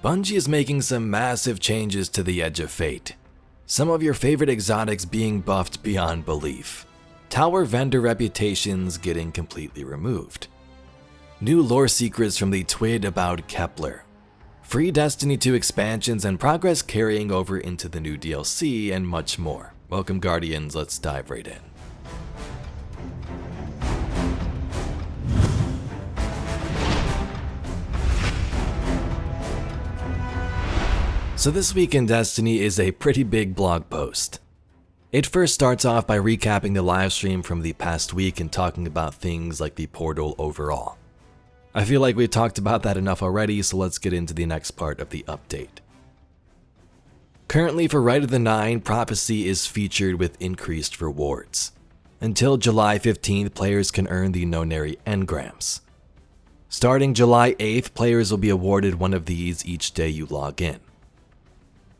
Bungie is making some massive changes to the Edge of Fate. Some of your favorite exotics being buffed beyond belief. Tower vendor reputations getting completely removed. New lore secrets from the TWID about Kepler. Free Destiny 2 expansions and progress carrying over into the new DLC and much more. Welcome Guardians, let's dive right in. So this week in Destiny is a pretty big blog post. It first starts off by recapping the livestream from the past week and talking about things like the portal overall. I feel like we've talked about that enough already, so let's get into the next part of the update. Currently for Rite of the Nine, Prophecy is featured with increased rewards. Until July 15th, players can earn the Nonary engrams. Starting July 8th, players will be awarded one of these each day you log in.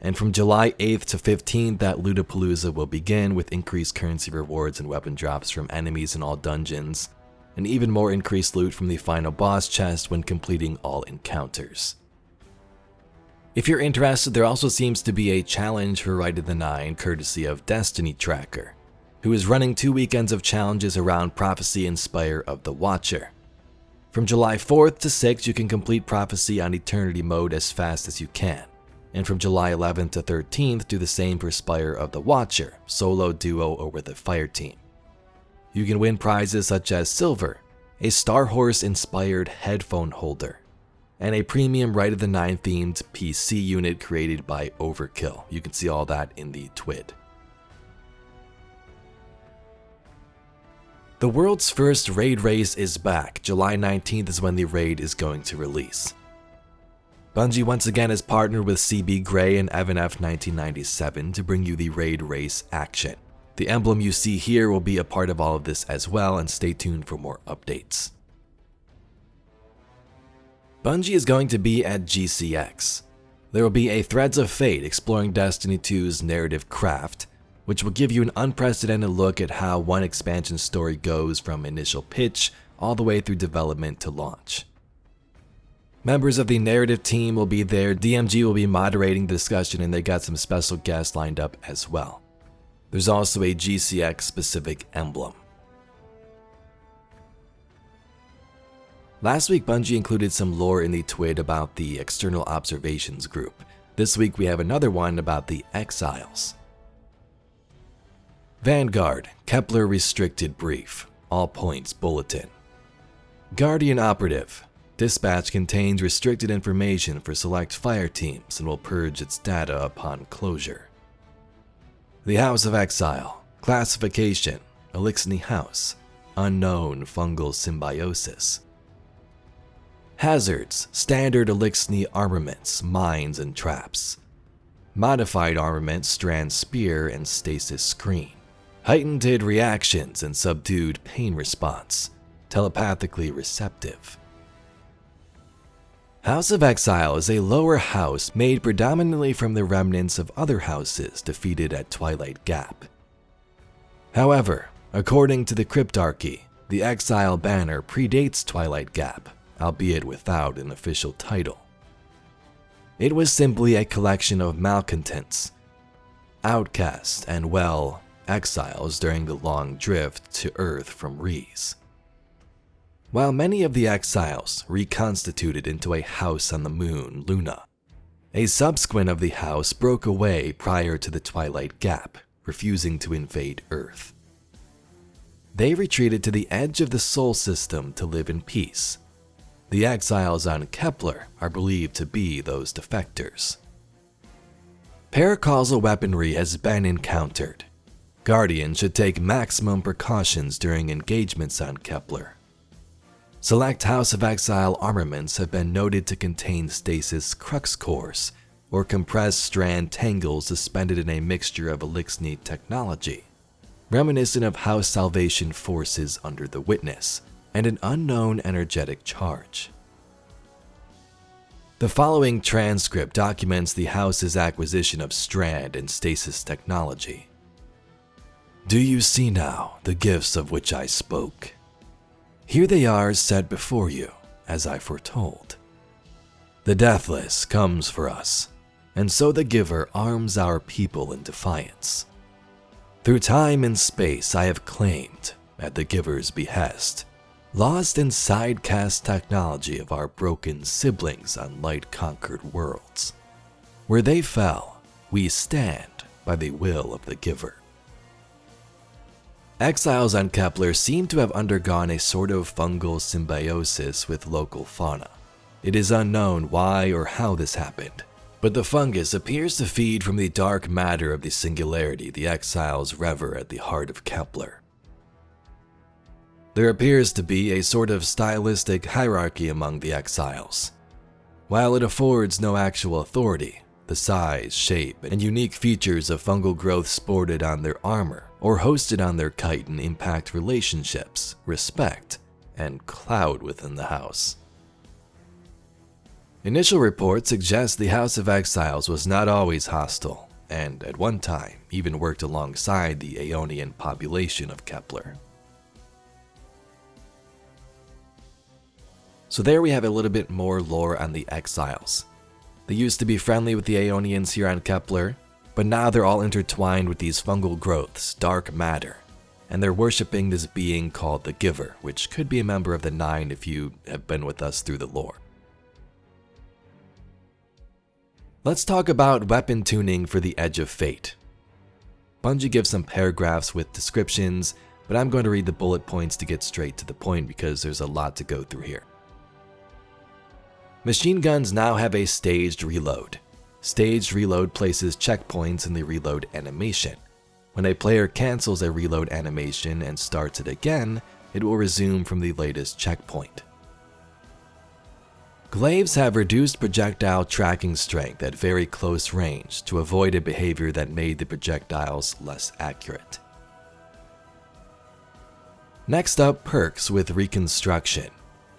And from July 8th to 15th, that Lootapalooza will begin with increased currency rewards and weapon drops from enemies in all dungeons, and even more increased loot from the final boss chest when completing all encounters. If you're interested, there also seems to be a challenge for Rite of the Nine courtesy of Destiny Tracker, who is running 2 weekends of challenges around Prophecy and Spire of the Watcher. From July 4th to 6th, you can complete Prophecy on Eternity mode as fast as you can. And from July 11th to 13th, do the same for Spire of the Watcher, solo, duo, or with a fire team. You can win prizes such as silver, a Star Horse inspired headphone holder, and a premium Rite of the Nine themed PC unit created by Overkill. You can see all that in the TWID. The world's first raid race is back. July 19th is when the raid is going to release. Bungie once again has partnered with CB Gray and EvanF 1997 to bring you the raid race action. The emblem you see here will be a part of all of this as well, and stay tuned for more updates. Bungie is going to be at GCX. There will be a Threads of Fate exploring Destiny 2's narrative craft, which will give you an unprecedented look at how one expansion story goes from initial pitch all the way through development to launch. Members of the narrative team will be there, DMG will be moderating the discussion, and they got some special guests lined up as well. There's also a GCX specific emblem. Last week, Bungie included some lore in the TWID about the External Observations group. This week we have another one about the Exiles. Vanguard, Kepler Restricted Brief, All Points Bulletin. Guardian Operative. Dispatch contains restricted information for select fire teams and will purge its data upon closure. The House of Exile. Classification: Elixni House. Unknown fungal symbiosis. Hazards: Standard Elixni armaments, mines, and traps. Modified armament: Strand Spear and Stasis Screen. Heightened reactions and subdued pain response. Telepathically receptive. House of Exile is a lower house made predominantly from the remnants of other houses defeated at Twilight Gap. However, according to the Cryptarchy, the Exile banner predates Twilight Gap, albeit without an official title. It was simply a collection of malcontents, outcasts, and, well, exiles during the long drift to Earth from Rees. While many of the exiles reconstituted into a house on the moon, Luna, a subsequent of the house broke away prior to the Twilight Gap, refusing to invade Earth. They retreated to the edge of the Sol system to live in peace. The exiles on Kepler are believed to be those defectors. Paracausal weaponry has been encountered. Guardians should take maximum precautions during engagements on Kepler. Select House of Exile armaments have been noted to contain stasis crux cores, or compressed strand tangles suspended in a mixture of Elixni technology, reminiscent of House Salvation forces under the Witness, and an unknown energetic charge. The following transcript documents the House's acquisition of strand and stasis technology. Do you see now the gifts of which I spoke? Here they are set before you, as I foretold. The Deathless comes for us, and so the Giver arms our people in defiance. Through time and space I have claimed, at the Giver's behest, lost in sidecast technology of our broken siblings on light-conquered worlds. Where they fell, we stand by the will of the Giver. Exiles on Kepler seem to have undergone a sort of fungal symbiosis with local fauna. It is unknown why or how this happened, but the fungus appears to feed from the dark matter of the singularity the exiles rever at the heart of Kepler. There appears to be a sort of stylistic hierarchy among the exiles. While it affords no actual authority, the size, shape, and unique features of fungal growth sported on their armor or hosted on their chitin impact relationships, respect, and clout within the house. Initial reports suggest the House of Exiles was not always hostile, and at one time even worked alongside the Aeonian population of Kepler. So there we have a little bit more lore on the Exiles. They used to be friendly with the Aeonians here on Kepler, but now they're all intertwined with these fungal growths, dark matter, and they're worshipping this being called the Giver, which could be a member of the Nine if you have been with us through the lore. Let's talk about weapon tuning for the Edge of Fate. Bungie gives some paragraphs with descriptions, but I'm going to read the bullet points to get straight to the point because there's a lot to go through here. Machine guns now have a staged reload. Staged reload places checkpoints in the reload animation. When a player cancels a reload animation and starts it again, it will resume from the latest checkpoint. Glaives have reduced projectile tracking strength at very close range to avoid a behavior that made the projectiles less accurate. Next up, perks with reconstruction.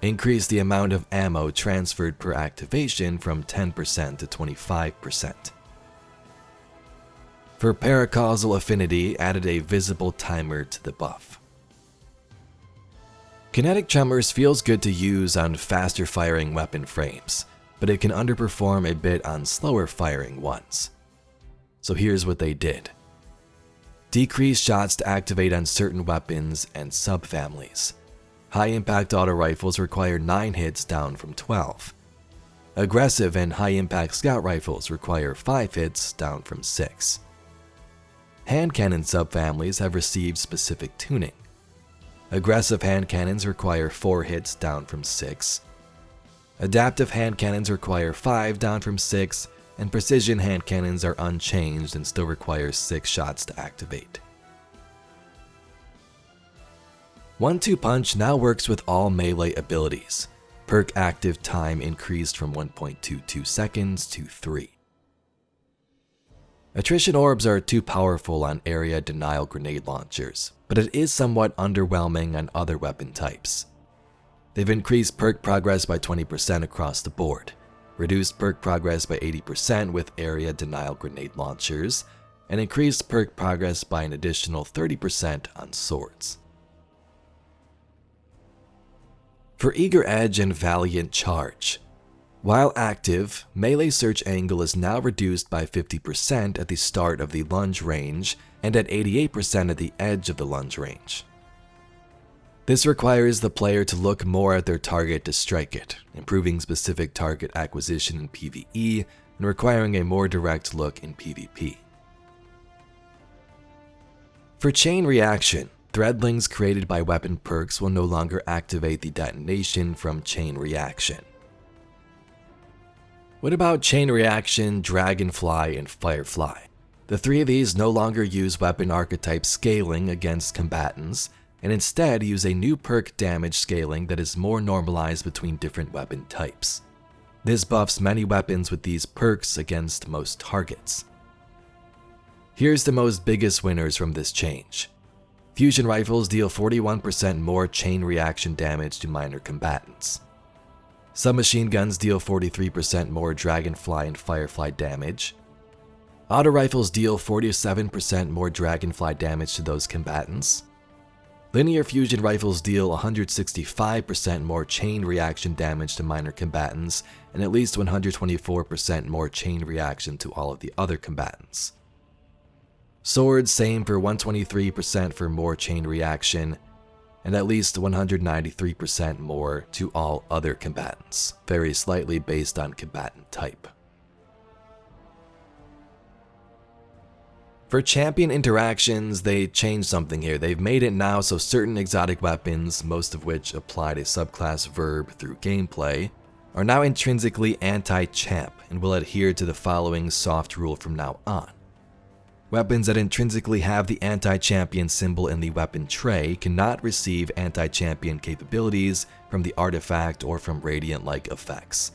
Increase the amount of ammo transferred per activation from 10% to 25%. For paracausal affinity, added a visible timer to the buff. Kinetic Tremors feels good to use on faster firing weapon frames, but it can underperform a bit on slower firing ones. So here's what they did. Decrease shots to activate on certain weapons and subfamilies. High impact auto rifles require 9 hits down from 12. Aggressive and high impact scout rifles require 5 hits down from 6. Hand cannon subfamilies have received specific tuning. Aggressive hand cannons require 4 hits down from 6. Adaptive hand cannons require 5 down from 6, and precision hand cannons are unchanged and still require 6 shots to activate. 1-2 Punch now works with all melee abilities. Perk active time increased from 1.22 seconds to 3. Attrition orbs are too powerful on area denial grenade launchers, but it is somewhat underwhelming on other weapon types. They've increased perk progress by 20% across the board, reduced perk progress by 80% with area denial grenade launchers, and increased perk progress by an additional 30% on swords. For Eager Edge and Valiant Charge. While active, melee search angle is now reduced by 50% at the start of the lunge range and at 88% at the edge of the lunge range. This requires the player to look more at their target to strike it, improving specific target acquisition in PvE and requiring a more direct look in PvP. For Chain Reaction, threadlings created by weapon perks will no longer activate the detonation from Chain Reaction. What about Chain Reaction, Dragonfly, and Firefly? The 3 of these no longer use weapon archetype scaling against combatants, and instead use a new perk damage scaling that is more normalized between different weapon types. This buffs many weapons with these perks against most targets. Here's the most biggest winners from this change. Fusion rifles deal 41% more chain reaction damage to minor combatants. Submachine guns deal 43% more Dragonfly and Firefly damage. Auto rifles deal 47% more Dragonfly damage to those combatants. Linear fusion rifles deal 165% more chain reaction damage to minor combatants and at least 124% more chain reaction to all of the other combatants. Swords same for 123% for more chain reaction and at least 193% more to all other combatants, vary slightly based on combatant type. For champion interactions, they changed something here. They've made it now so certain exotic weapons, most of which applied a subclass verb through gameplay, are now intrinsically anti-champ and will adhere to the following soft rule from now on. Weapons that intrinsically have the anti-champion symbol in the weapon tray cannot receive anti-champion capabilities from the artifact or from radiant-like effects.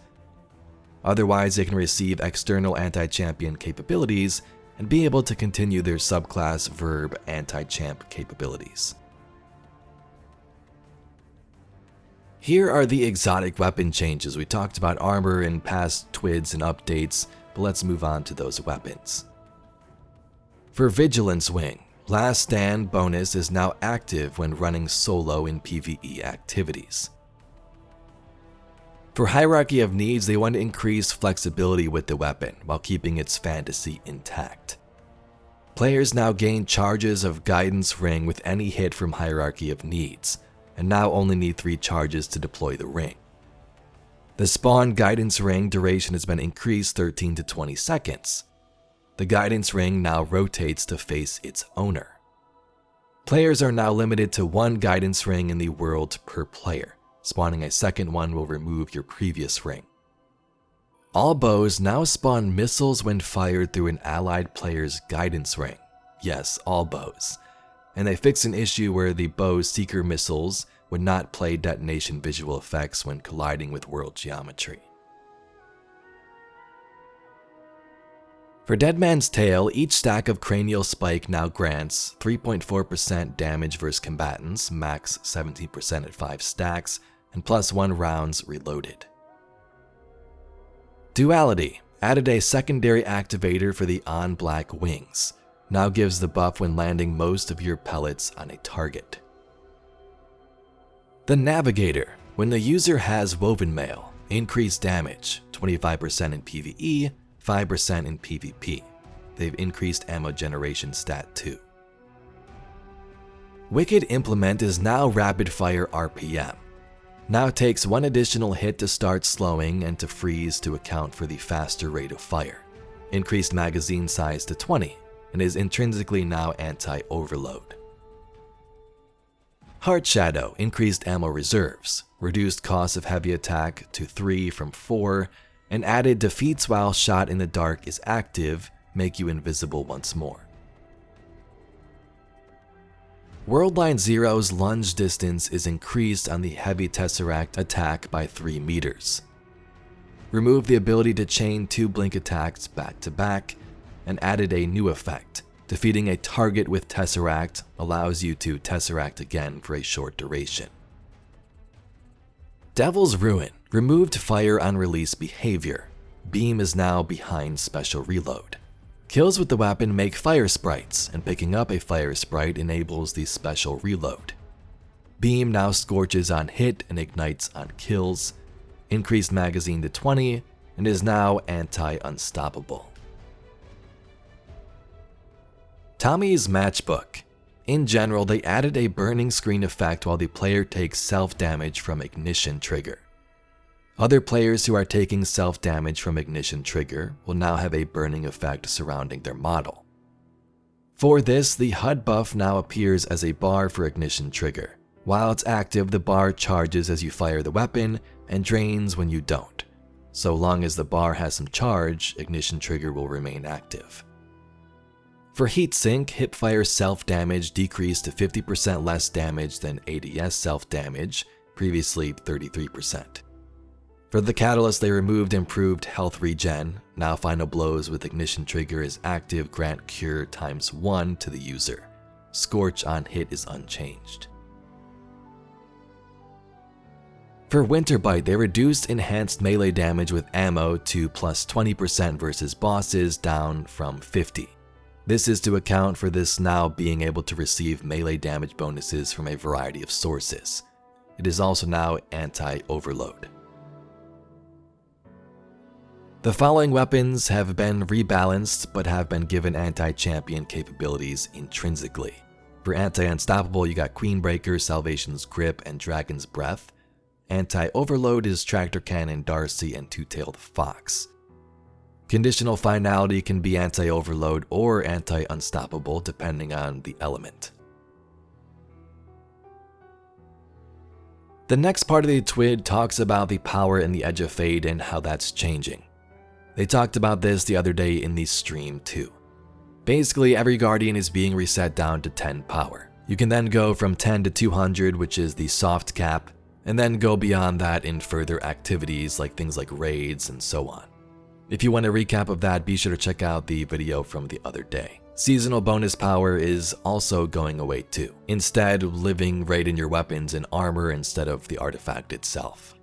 Otherwise, they can receive external anti-champion capabilities and be able to continue their subclass verb anti-champ capabilities. Here are the exotic weapon changes. We talked about armor in past TWIDs and updates, but let's move on to those weapons. For Vigilance Wing, Last Stand bonus is now active when running solo in PvE activities. For Hierarchy of Needs, they want to increase flexibility with the weapon while keeping its fantasy intact. Players now gain charges of Guidance Ring with any hit from Hierarchy of Needs, and now only need 3 charges to deploy the ring. The spawn Guidance Ring duration has been increased 13 to 20 seconds. The Guidance Ring now rotates to face its owner. Players are now limited to 1 Guidance Ring in the world per player. Spawning a second one will remove your previous ring. All bows now spawn missiles when fired through an allied player's Guidance Ring. Yes, all bows. And they fix an issue where the bow's seeker missiles would not play detonation visual effects when colliding with world geometry. For Dead Man's Tale, each stack of Cranial Spike now grants 3.4% damage versus combatants, max 17% at 5 stacks, and +1 rounds reloaded. Duality added a secondary activator for the On Black Wings, now gives the buff when landing most of your pellets on a target. The Navigator, when the user has Woven Mail, increased damage, 25% in PvE, 5% in PvP. They've increased ammo generation stat too. Wicked Implement is now rapid fire RPM. Now takes 1 additional hit to start slowing and to freeze to account for the faster rate of fire. Increased magazine size to 20 and is intrinsically now anti-overload. Heart Shadow increased ammo reserves, reduced cost of heavy attack to 3 from 4, and added defeats while shot in the dark is active, make you invisible once more. Worldline Zero's lunge distance is increased on the heavy Tesseract attack by 3 meters. Remove the ability to chain 2 blink attacks back to back, and added a new effect. Defeating a target with Tesseract allows you to Tesseract again for a short duration. Devil's Ruin removed fire on release behavior. Beam is now behind special reload. Kills with the weapon make fire sprites, and picking up a fire sprite enables the special reload. Beam now scorches on hit and ignites on kills. Increased magazine to 20 and is now anti-unstoppable. Tommy's Matchbook. In general, they added a burning screen effect while the player takes self-damage from Ignition Trigger. Other players who are taking self-damage from Ignition Trigger will now have a burning effect surrounding their model. For this, the HUD buff now appears as a bar for Ignition Trigger. While it's active, the bar charges as you fire the weapon and drains when you don't. So long as the bar has some charge, Ignition Trigger will remain active. For Heatsink, hipfire self-damage decreased to 50% less damage than ADS self-damage, previously 33%. For the Catalyst, they removed improved health regen. Now Final Blows with Ignition Trigger is active, grant cure ×1 to the user. Scorch on hit is unchanged. For Winterbite, they reduced enhanced melee damage with ammo to +20% versus bosses, down from 50%. This is to account for this now being able to receive melee damage bonuses from a variety of sources. It is also now anti-overload. The following weapons have been rebalanced but have been given anti-champion capabilities intrinsically. For anti-unstoppable, you got Queenbreaker, Salvation's Grip, and Dragon's Breath. Anti-overload is Tractor Cannon, Darcy, and Two-Tailed Fox. Conditional finality can be anti-overload or anti-unstoppable depending on the element. The next part of the TWID talks about the power in the Edge of Fate and how that's changing. They talked about this the other day in the stream too. Basically, every Guardian is being reset down to 10 power. You can then go from 10 to 200, which is the soft cap, and then go beyond that in further activities like things like raids and so on. If you want a recap of that, be sure to check out the video from the other day. Seasonal bonus power is also going away too, instead living right in your weapons and armor instead of the artifact itself.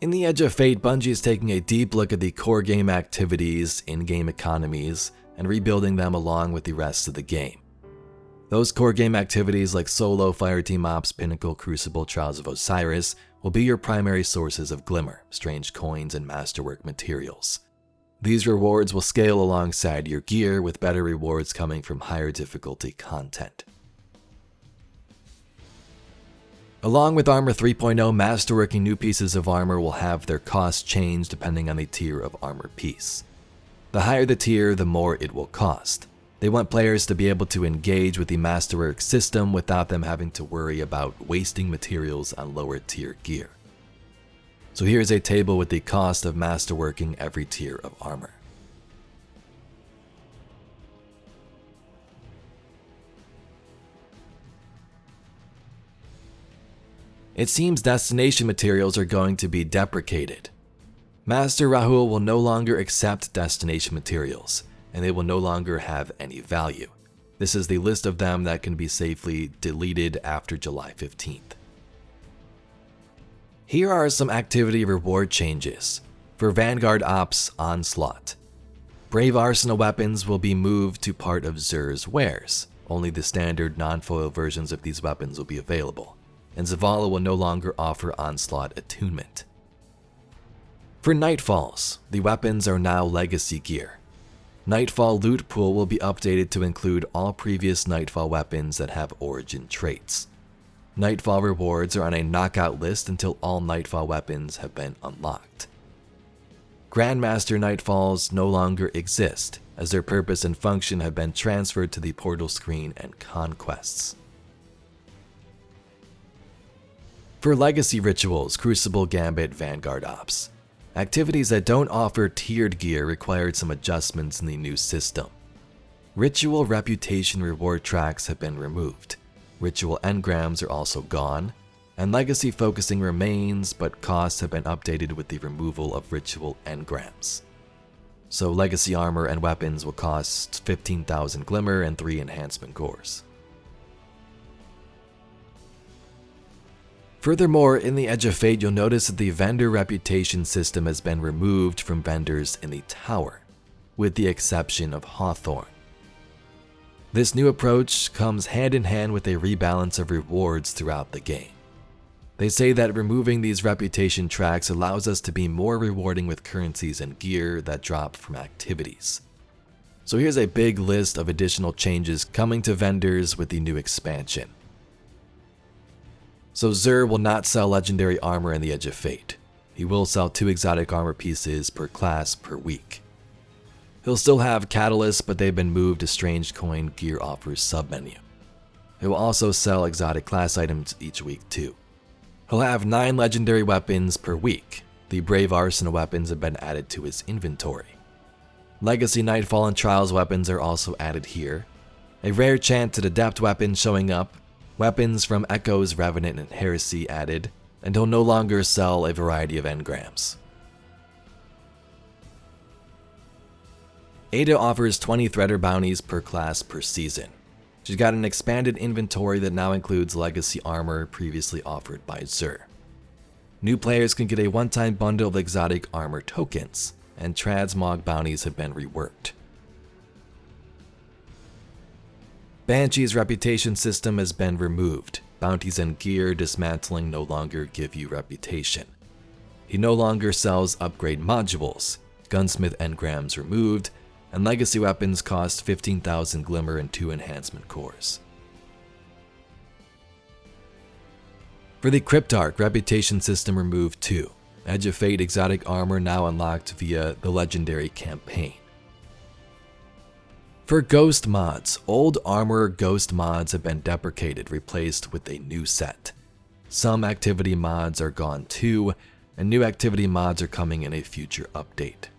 In the Edge of Fate, Bungie is taking a deep look at the core game activities, in-game economies, and rebuilding them along with the rest of the game. Those core game activities like Solo, Fireteam Ops, Pinnacle, Crucible, Trials of Osiris will be your primary sources of Glimmer, Strange Coins, and Masterwork materials. These rewards will scale alongside your gear, with better rewards coming from higher difficulty content. Along with Armor 3.0, Masterworking new pieces of armor will have their cost change depending on the tier of armor piece. The higher the tier, the more it will cost. They want players to be able to engage with the Masterwork system without them having to worry about wasting materials on lower tier gear. So here's a table with the cost of Masterworking every tier of armor. It seems destination materials are going to be deprecated. Master Rahul will no longer accept destination materials, and they will no longer have any value. This is the list of them that can be safely deleted after July 15th. Here are some activity reward changes. For Vanguard Ops Onslaught, Brave Arsenal weapons will be moved to part of Xur's wares. Only the standard non-foil versions of these weapons will be available, and Zavala will no longer offer Onslaught attunement. For Nightfalls, the weapons are now legacy gear. Nightfall loot pool will be updated to include all previous Nightfall weapons that have origin traits. Nightfall rewards are on a knockout list until all Nightfall weapons have been unlocked. Grandmaster Nightfalls no longer exist, as their purpose and function have been transferred to the portal screen and conquests. For Legacy Rituals, Crucible, Gambit, Vanguard Ops, activities that don't offer tiered gear required some adjustments in the new system. Ritual Reputation reward tracks have been removed. Ritual engrams are also gone, and Legacy focusing remains, but costs have been updated with the removal of Ritual engrams. So Legacy armor and weapons will cost 15,000 Glimmer and 3 enhancement cores. Furthermore, in the Edge of Fate, you'll notice that the vendor reputation system has been removed from vendors in the tower, with the exception of Hawthorne. This new approach comes hand in hand with a rebalance of rewards throughout the game. They say that removing these reputation tracks allows us to be more rewarding with currencies and gear that drop from activities. So here's a big list of additional changes coming to vendors with the new expansion. So Xur will not sell legendary armor in the Edge of Fate. He will sell 2 exotic armor pieces per class per week. He'll still have catalysts, but they've been moved to Strange Coin Gear Offers submenu. He will also sell exotic class items each week too. He'll have 9 legendary weapons per week. The Brave Arsenal weapons have been added to his inventory. Legacy Nightfall and Trials weapons are also added here. A rare chanted adept weapon showing up. Weapons from Echoes, Revenant, and Heresy added, and he'll no longer sell a variety of engrams. Ada offers 20 Threader bounties per class per season. She's got an expanded inventory that now includes legacy armor previously offered by Xur. New players can get a one-time bundle of exotic armor tokens, and transmog bounties have been reworked. Bungie's reputation system has been removed. Bounties and gear dismantling no longer give you reputation. He no longer sells upgrade modules, gunsmith engrams removed, and legacy weapons cost 15,000 glimmer and 2 enhancement cores. For the Cryptarch, reputation system removed too. Edge of Fate exotic armor now unlocked via the legendary campaign. For ghost mods, old armor ghost mods have been deprecated, replaced with a new set. Some activity mods are gone too, and new activity mods are coming in a future update.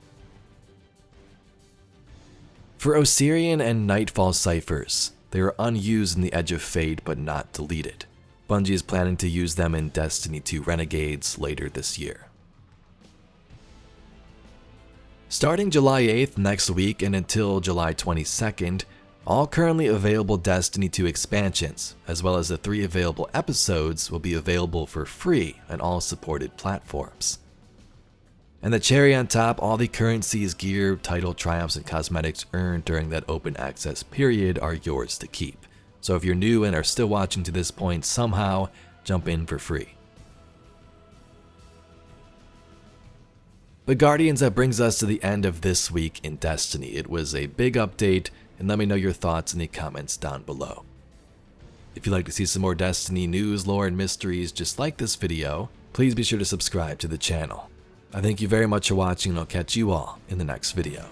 For Osirian and Nightfall ciphers, they are unused in the Edge of Fate but not deleted. Bungie is planning to use them in Destiny 2 Renegades later this year. Starting July 8th next week and until July 22nd, all currently available Destiny 2 expansions, as well as the 3 available episodes, will be available for free on all supported platforms. And the cherry on top, all the currencies, gear, title, triumphs, and cosmetics earned during that open access period are yours to keep. So if you're new and are still watching to this point somehow, jump in for free. But Guardians, that brings us to the end of this week in Destiny. It was a big update, and let me know your thoughts in the comments down below. If you'd like to see some more Destiny news, lore, and mysteries just like this video, please be sure to subscribe to the channel. I thank you very much for watching, and I'll catch you all in the next video.